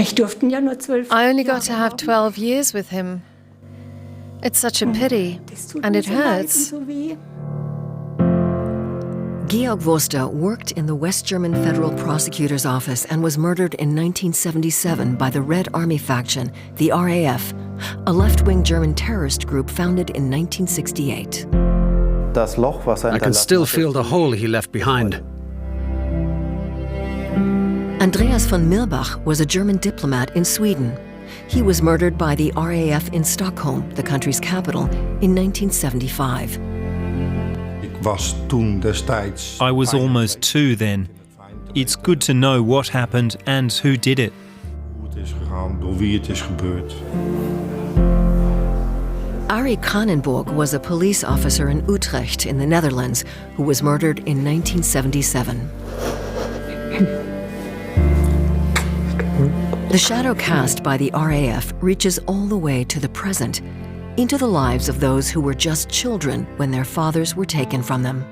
I only got to have 12 years with him. It's such a pity, and it hurts. Georg Wurster worked in the West German Federal Prosecutor's Office and was murdered in 1977 by the Rote Armee Fraktion, the RAF, a left-wing German terrorist group founded in 1968. I can still feel the hole he left behind. Andreas von Mirbach was a German diplomat in Sweden. He was murdered by the RAF in Stockholm, the country's capital, in 1975. I was almost 2 then. It's good to know what happened and who did it. Arie Kranenburg was a police officer in Utrecht in the Netherlands who was murdered in 1977. The shadow cast by the RAF reaches all the way to the present, into the lives of those who were just children when their fathers were taken from them.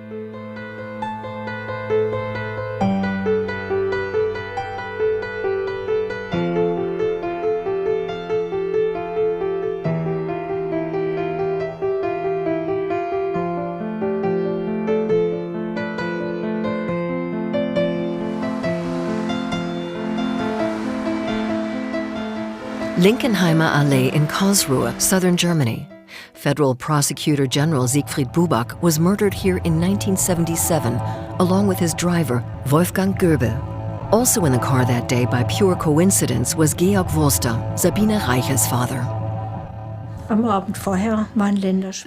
Linkenheimer Allee in Kalsruhe, southern Germany. Federal Prosecutor General Siegfried Buback was murdered here in 1977, along with his driver, Wolfgang Goebel. Also in the car that day by pure coincidence was Georg Wurster, Sabine Reiches father.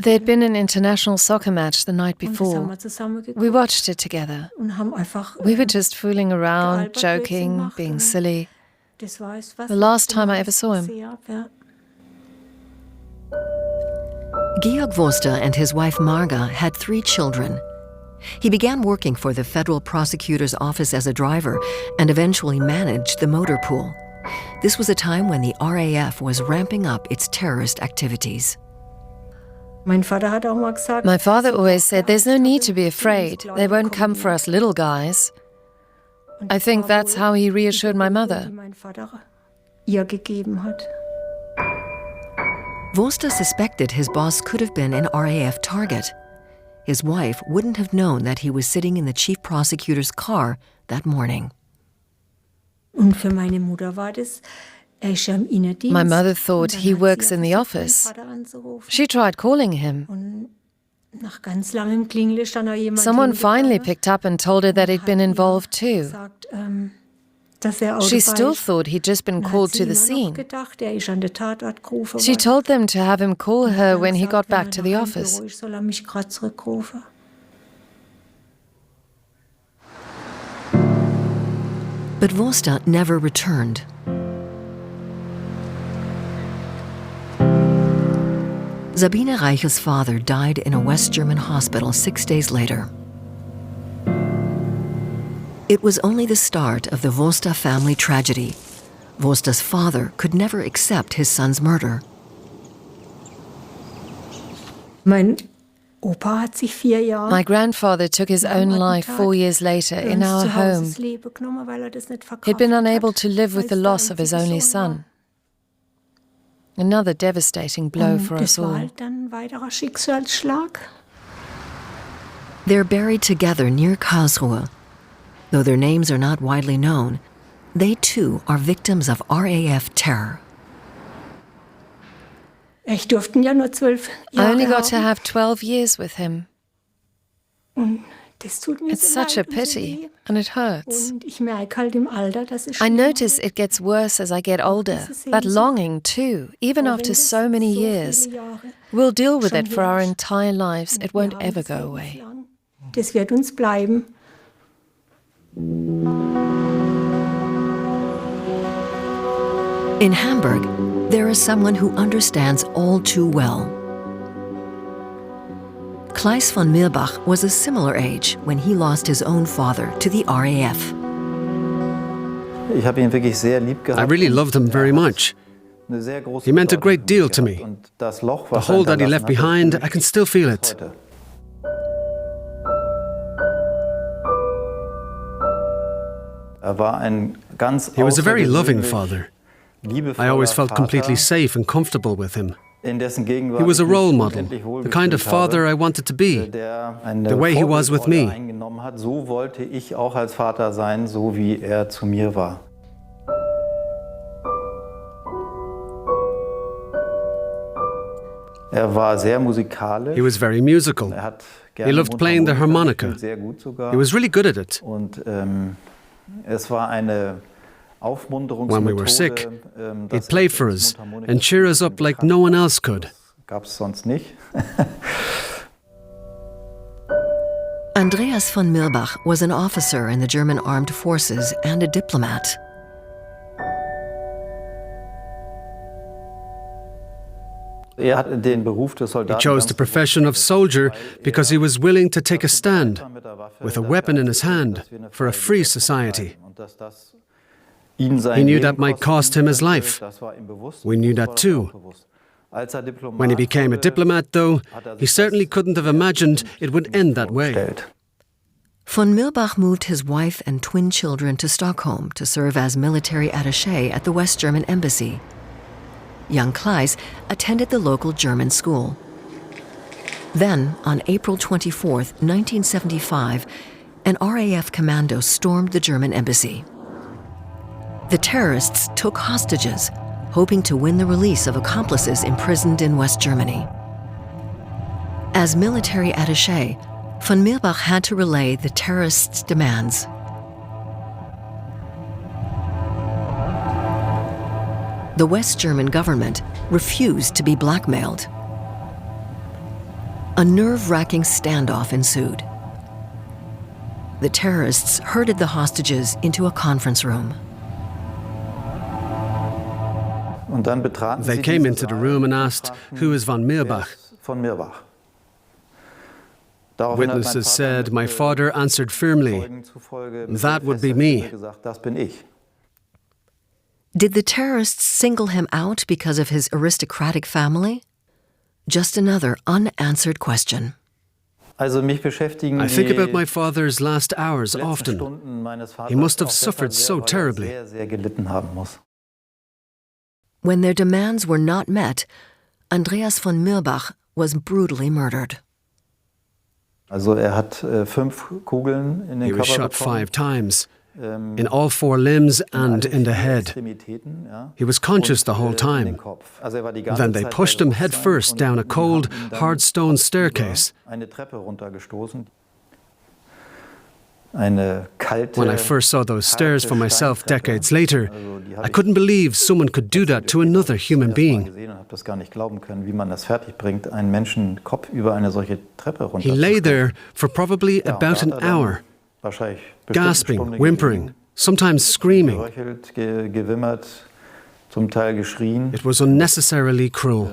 There'd been an international soccer match the night before. We watched it together. We were just fooling around, joking, being silly. The last time I ever saw him. Georg Wurster and his wife Marga had 3 children. He began working for the Federal Prosecutor's Office as a driver and eventually managed the motor pool. This was a time when the RAF was ramping up its terrorist activities. My father always said, "There's no need to be afraid. They won't come for us little guys." I think that's how he reassured my mother. Wurster suspected his boss could have been an RAF target. His wife wouldn't have known that he was sitting in the chief prosecutor's car that morning. My mother thought he works in the office. She tried calling him. Someone finally picked up and told her that he'd been involved too. She still thought he'd just been called to the scene. She told them to have him call her when he got back to the office. But Wurster never returned. Sabine Reiches' father died in a West German hospital 6 days later. It was only the start of the Wurster family tragedy. Wurster's father could never accept his son's murder. My grandfather took his own life 4 years later in our home. He'd been unable to live with the loss of his only son. Another devastating blow for us all. They're buried together near Kalsruhe. Though their names are not widely known, they too are victims of RAF terror. I only got to have 12 years with him. It's such a pity, and it hurts. I notice it gets worse as I get older, that longing too, even after so many years. We'll deal with it for our entire lives. It won't ever go away. In Hamburg, there is someone who understands all too well. Clais von Mirbach was a similar age when he lost his own father to the RAF. I really loved him very much. He meant a great deal to me. The hole that he left behind, I can still feel it. He was a very loving father. I always felt completely safe and comfortable with him. He was a role model, the kind of father I wanted to be, the way he was with me. So wollte ich auch als Vater sein, so wie zu mir war. War sehr musikalisch. He was very musical. He loved playing the harmonica. He was really good at it. Und es war eine When we were sick, he'd play for us and cheer us up like no one else could. Gab's sonst nicht. Andreas von Mirbach was an officer in the German armed forces and a diplomat. He chose the profession of soldier because he was willing to take a stand, with a weapon in his hand, for a free society. He knew that might cost him his life. We knew that too. When he became a diplomat, though, he certainly couldn't have imagined it would end that way. Von Mirbach moved his wife and twin children to Stockholm to serve as military attaché at the West German embassy. Young Clais attended the local German school. Then, on April 24, 1975, an RAF commando stormed the German embassy. The terrorists took hostages, hoping to win the release of accomplices imprisoned in West Germany. As military attaché, von Mirbach had to relay the terrorists' demands. The West German government refused to be blackmailed. A nerve-wracking standoff ensued. The terrorists herded the hostages into a conference room. They came into the room and asked, "Who is von Mirbach?" Witnesses said, my father answered firmly, "That would be me." Did the terrorists single him out because of his aristocratic family? Just another unanswered question. I think about my father's last hours often. He must have suffered so terribly. When their demands were not met, Andreas von Mirbach was brutally murdered. He was shot 5 times, in all 4 limbs and in the head. He was conscious the whole time. Then they pushed him headfirst down a cold, hard stone staircase. When I first saw those stairs for myself decades later, I couldn't believe someone could do that to another human being. He lay there for probably about an hour, gasping, whimpering, sometimes screaming. It was unnecessarily cruel.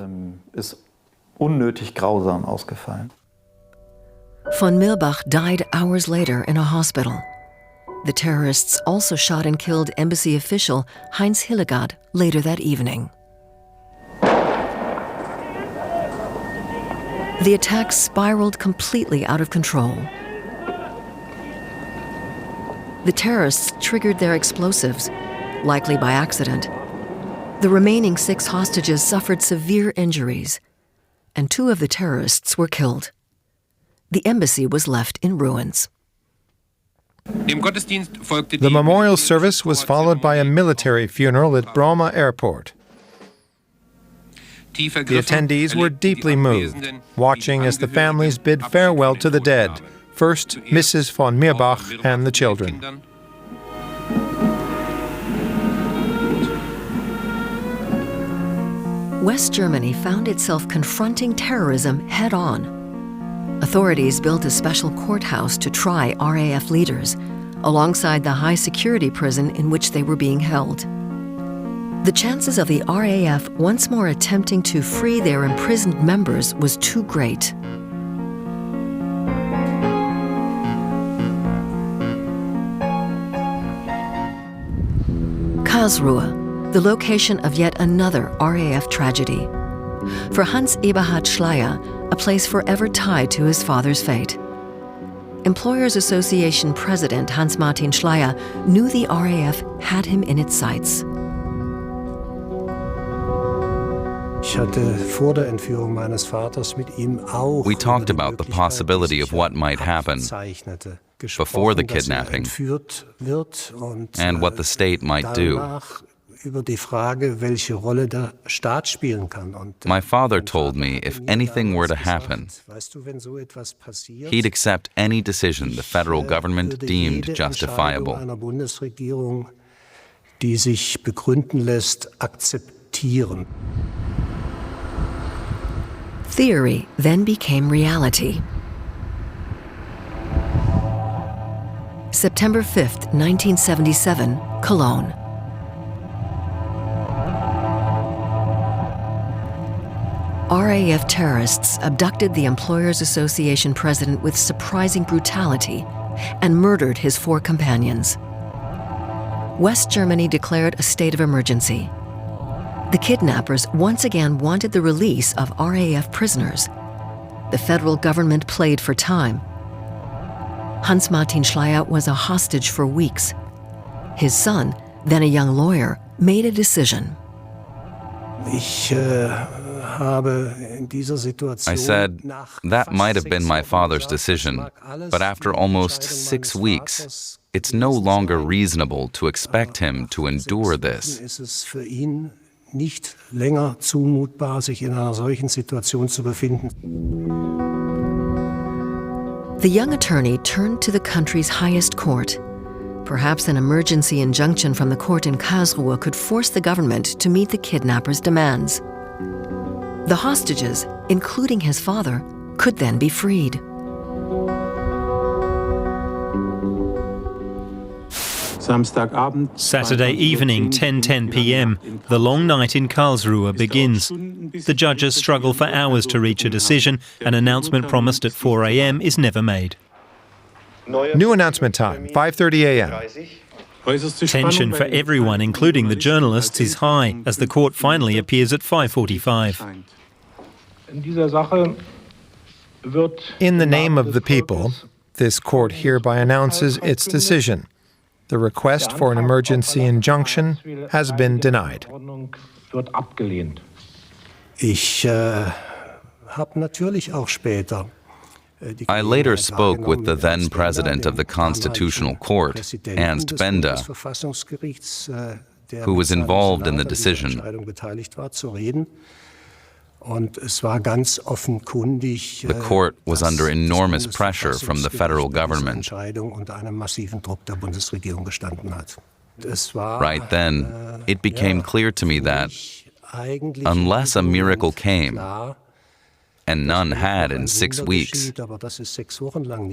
Von Mirbach died hours later in a hospital. The terrorists also shot and killed embassy official Heinz Hillegaard later that evening. The attack spiraled completely out of control. The terrorists triggered their explosives, likely by accident. The remaining 6 hostages suffered severe injuries, and 2 of the terrorists were killed. The embassy was left in ruins. The memorial service was followed by a military funeral at Bromma Airport. The attendees were deeply moved, watching as the families bid farewell to the dead, first Mrs. von Mirbach and the children. West Germany found itself confronting terrorism head-on. Authorities built a special courthouse to try RAF leaders, alongside the high-security prison in which they were being held. The chances of the RAF once more attempting to free their imprisoned members was too great. Kalsruhe, the location of yet another RAF tragedy. For Hans Eberhard Schleyer, a place forever tied to his father's fate. Employers Association President Hans-Martin Schleyer knew the RAF had him in its sights. We talked about the possibility of what might happen before the kidnapping and what the state might do. My father told me if anything were to happen, he'd accept any decision the federal government deemed justifiable. Theory then became reality. September 5th, 1977, Cologne. RAF terrorists abducted the Employers Association president with surprising brutality and murdered his 4 companions. West Germany declared a state of emergency. The kidnappers once again wanted the release of RAF prisoners. The federal government played for time. Hans-Martin Schleyer was a hostage for weeks. His son, then a young lawyer, made a decision. I said, that might have been my father's decision, but after almost 6 weeks, it's no longer reasonable to expect him to endure this. The young attorney turned to the country's highest court. Perhaps an emergency injunction from the court in Kalsruhe could force the government to meet the kidnappers' demands. The hostages, including his father, could then be freed. Saturday evening, 10:10 p.m., the long night in Kalsruhe begins. The judges struggle for hours to reach a decision. An announcement promised at 4 a.m. is never made. New announcement time, 5:30 a.m. Tension for everyone, including the journalists, is high as the court finally appears at 5:45. In the name of the people, this court hereby announces its decision. The request for an emergency injunction has been denied. I later spoke with the then president of the Constitutional Court, Ernst Bender, who was involved in the decision. The court was under enormous pressure from the federal government. Right then, it became clear to me that unless a miracle came, and none had in 6 weeks,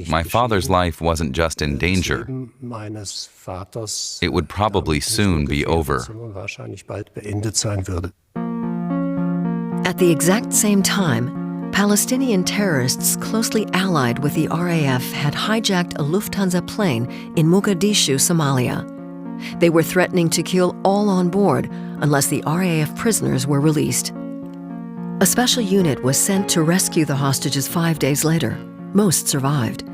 my father's life wasn't just in danger. It would probably soon be over. At the exact same time, Palestinian terrorists closely allied with the RAF had hijacked a Lufthansa plane in Mogadishu, Somalia. They were threatening to kill all on board unless the RAF prisoners were released. A special unit was sent to rescue the hostages 5 days later. Most survived.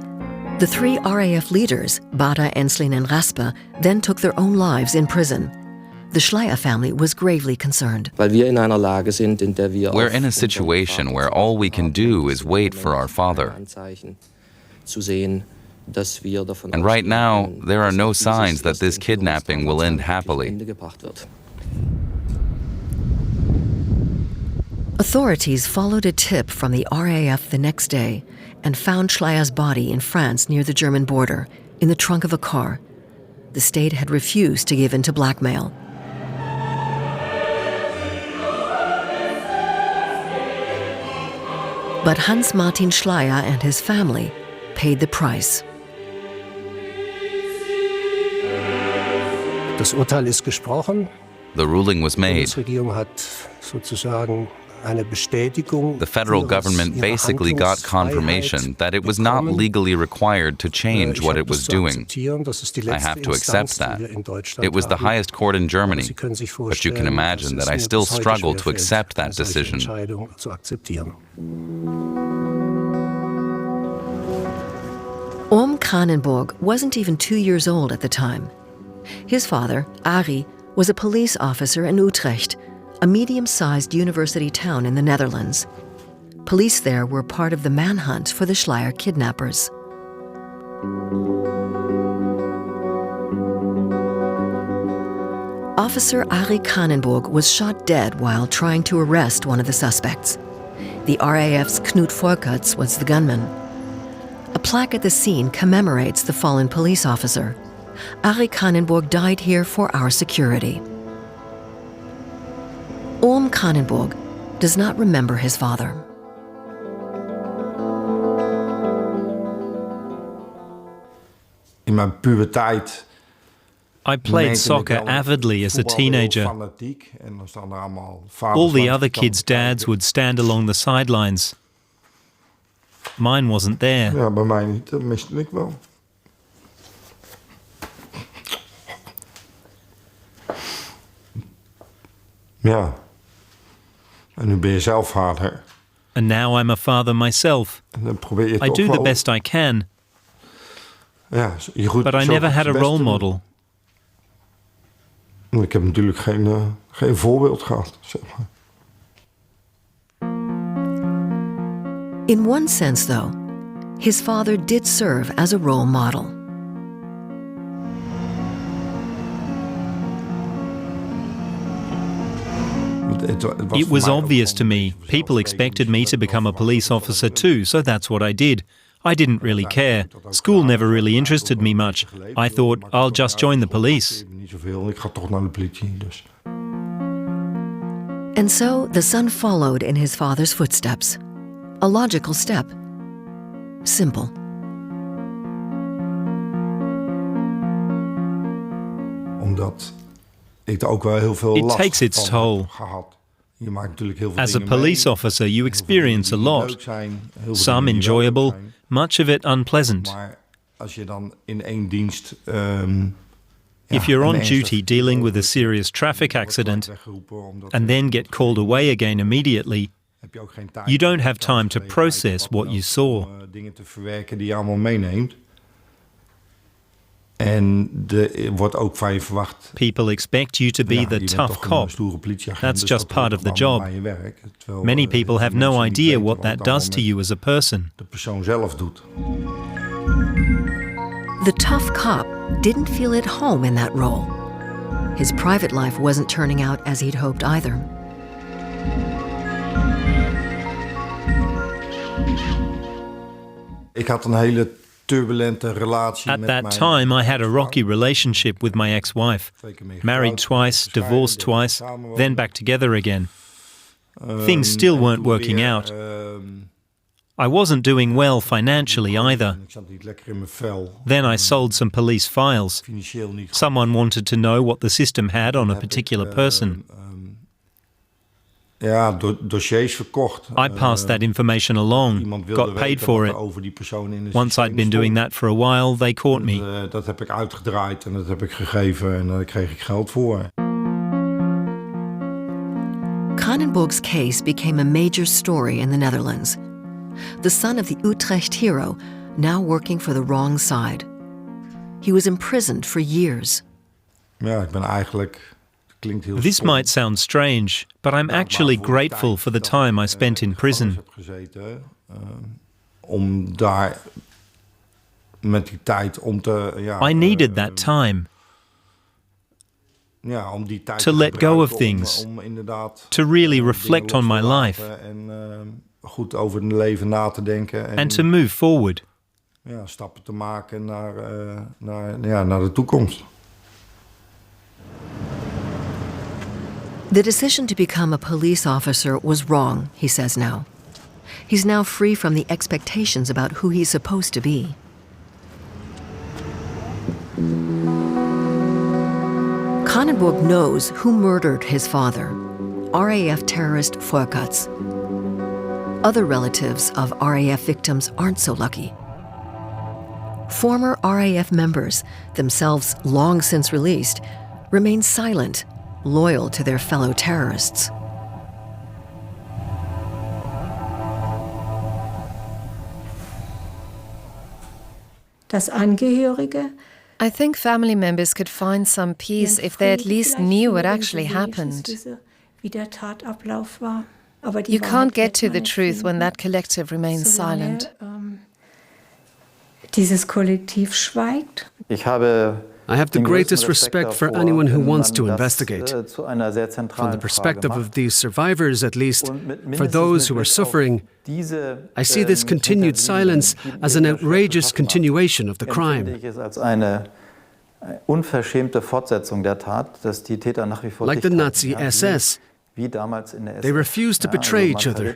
The 3 RAF leaders, Bada, Enslin, and Raspe, then took their own lives in prison. The Schleyer family was gravely concerned. We're in a situation where all we can do is wait for our father. And right now, there are no signs that this kidnapping will end happily. Authorities followed a tip from the RAF the next day and found Schleyer's body in France near the German border, in the trunk of a car. The state had refused to give in to blackmail. But Hans-Martin Schleyer and his family paid the price. The ruling was made. The federal government basically got confirmation that it was not legally required to change what it was doing. I have to accept that. It was the highest court in Germany, but you can imagine that I still struggle to accept that decision. Orm Kranenburg wasn't even 2 years old at the time. His father, Ari, was a police officer in Utrecht, a medium-sized university town in the Netherlands. Police there were part of the manhunt for the Schleyer kidnappers. Officer Arie Kranenburg was shot dead while trying to arrest one of the suspects. The RAF's Knut Voorkats was the gunman. A plaque at the scene commemorates the fallen police officer. Arie Kranenburg died here for our security. Orm Kranenburg does not remember his father. In mijn puberteit I played soccer avidly as a teenager. All the other kids' dads would stand along the sidelines. Mine wasn't there. Ja, bij mij niet. Dat miste ik wel. Ja. En nu ben je zelf vader. And now I'm a father myself. En dan probeer je I toch do wel, the best I can. Ja, je goed, But I never had a role model. Ik heb natuurlijk geen voorbeeld gehad, zeg maar. In one sense, though, his father did serve as a role model. It was obvious to me. People expected me to become a police officer too, so that's what I did. I didn't really care. School never really interested me much. I thought, I'll just join the police. And so the son followed in his father's footsteps. A logical step. Simple. Omdat ik er ook wel heel veel It last takes its van toll. heb gehad. Je maakt natuurlijk heel veel As a dingen mee. police officer, you experience a lot. Some enjoyable, much of it unpleasant. Maar als je dan in één dienst If you're on duty dealing with a serious traffic accident and then get called away again immediately, you don't have time to process what you saw. Dingen te verwerken die je allemaal meeneemt. En er wordt ook van je verwacht. People expect you to be the tough cop. That's just part of the job. Many people have no idea what that does to you as a person. De persoon zelf doet. The tough cop didn't feel at home in that role. His private life wasn't turning out as he'd hoped either. Ik had een hele turbulente relatie At met that mijn time, I had a rocky relationship with my ex-wife. Married twice, divorced twice, then back together again. Things still weren't working out. I wasn't doing well financially either. Ik zat niet lekker in mijn vel. Then I sold some police files. Financieel niet. Someone wanted to know what the system had on a particular person. Ja, dossiers verkocht. I passed that information along, Iemand wilde got paid weten for wat it. er over die persoon in de Once I'd been doing that for a while, they caught me. Dat heb ik uitgedraaid en dat heb ik gegeven en daar kreeg ik geld voor. Kranenburg's case became a major story in the Netherlands. The son of the Utrecht hero, now working for the wrong side. He was imprisoned for years. Ja, ik ben eigenlijk... Klinkt heel This stom. might sound strange, but I'm actually grateful for the time I spent in prison. Heb gezeten, om daar met die tijd om te... Ja, I needed that time ja, om die tijd to te let go of gebruiken things, om inderdaad to really dingen reflect los on te my laten life, en goed over het leven na te denken en and to move forward. ja, stappen te maken naar de toekomst. The decision to become a police officer was wrong, he says now. He's now free from the expectations about who he's supposed to be. Kranenburg knows who murdered his father, RAF terrorist Voorkats. Other relatives of RAF victims aren't so lucky. Former RAF members, themselves long since released, remain silent, loyal to their fellow terrorists. I think family members could find some peace if they at least knew what actually happened. You can't get to the truth when that collective remains silent. I have the greatest respect for anyone who wants to investigate. From the perspective of these survivors, at least, for those who are suffering, I see this continued silence as an outrageous continuation of the crime. Like the Nazi SS, they refuse to betray each other.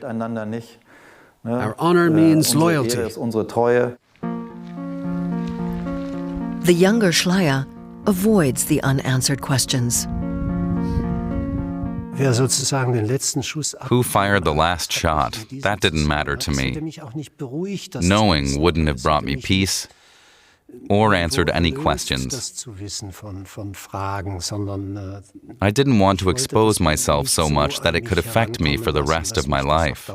Our honor means loyalty. The younger Schleyer avoids the unanswered questions. Who fired the last shot? That didn't matter to me. Knowing wouldn't have brought me peace or answered any questions. I didn't want to expose myself so much that it could affect me for the rest of my life.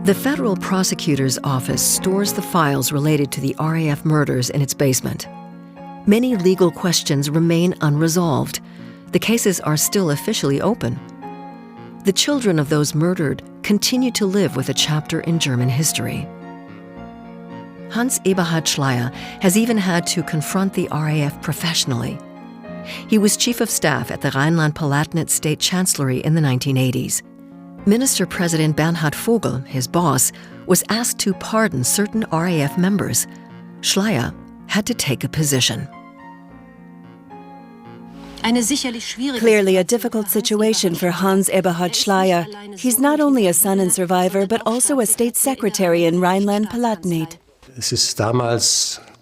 The federal prosecutor's office stores the files related to the RAF murders in its basement. Many legal questions remain unresolved. The cases are still officially open. The children of those murdered continue to live with a chapter in German history. Hans Eberhard Schleyer has even had to confront the RAF professionally. He was chief of staff at the Rhineland-Palatinate State Chancellery in the 1980s. Minister-President Bernhard Vogel, his boss, was asked to pardon certain RAF members. Schleyer had to take a position. Clearly a difficult situation for Hans Eberhard Schleyer. He's not only a son and survivor, but also a state secretary in Rhineland-Palatinate.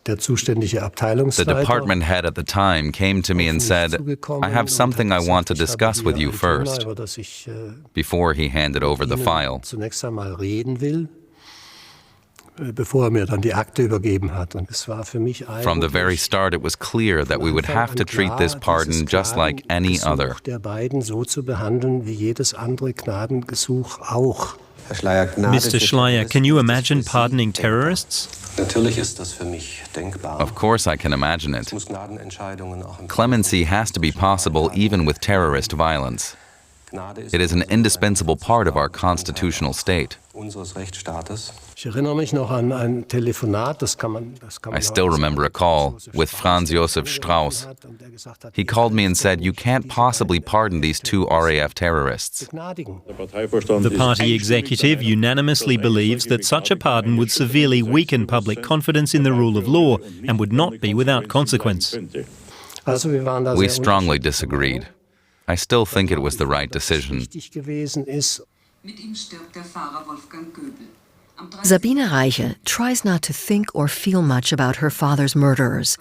The department head at the time came to me and said, "I have something I want to discuss with you first," before he handed over the file. From the very start, it was clear that we would have to treat this pardon just like any other. Mr. Schleyer, can you imagine pardoning terrorists? Of course I can imagine it. Clemency has to be possible even with terrorist violence. It is an indispensable part of our constitutional state. I still remember a call with Franz Josef Strauss. He called me and said, "You can't possibly pardon these two RAF terrorists." The party executive unanimously believes that such a pardon would severely weaken public confidence in the rule of law and would not be without consequence. We strongly disagreed. I still think it was the right decision. Sabine Reiche tries not to think or feel much about her father's murderers.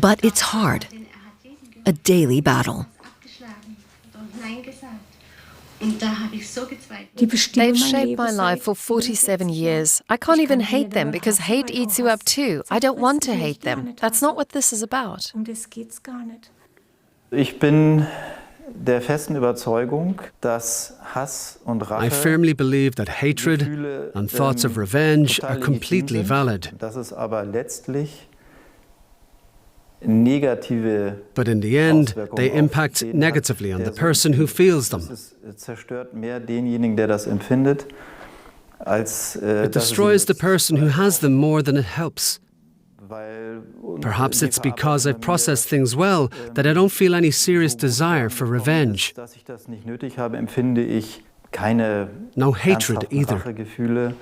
But it's hard. A daily battle. They've shaped my life for 47 years. I can't even hate them because hate eats you up too. I don't want to hate them. That's not what this is about. Ich bin der festen Überzeugung, dass Hass und I Rache firmly believe that hatred and thoughts of revenge are completely valid. dass es aber letztlich negative But in the end, they impact negatively on the person who feels them. Es zerstört mehr denjenigen, der das empfindet, als It destroys the person who has them more than it helps. Perhaps it's because I've processed things well that I don't feel any serious desire for revenge. Dass ich das nicht nötig habe, empfinde ich keine No hatred ernsthaften either. Rachegefühle,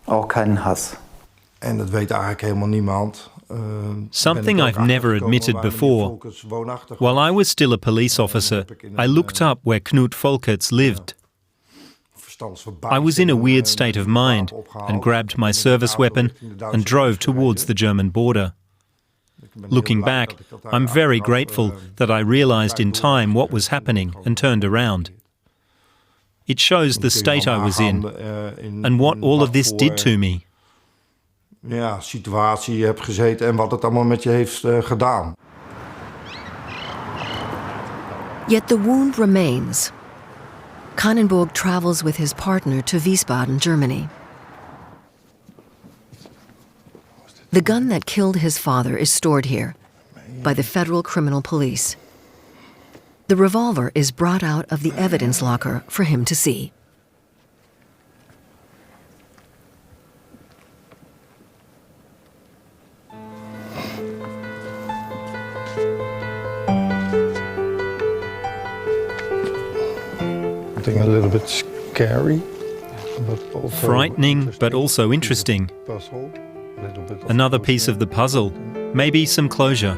auch keinen Hass. En dat weet eigenlijk helemaal niemand. Something I've never admitted before. While I was still a police officer, I looked up where Knut Volkerts lived. I was in a weird state of mind and grabbed my service weapon and drove towards the German border. Looking back, I'm very grateful that I realized in time what was happening and turned around. It shows the state I was in and what all of this did to me. Ja, situatie je hebt gezeten en wat het allemaal met je heeft gedaan. Yet the wound remains. Kannenburg travels with his partner to Wiesbaden, Germany. The gun that killed his father is stored here by the Federal Criminal Police. The revolver is brought out of the evidence locker for him to see. I think a little bit scary. Frightening, but also interesting. Another piece of the puzzle, maybe some closure.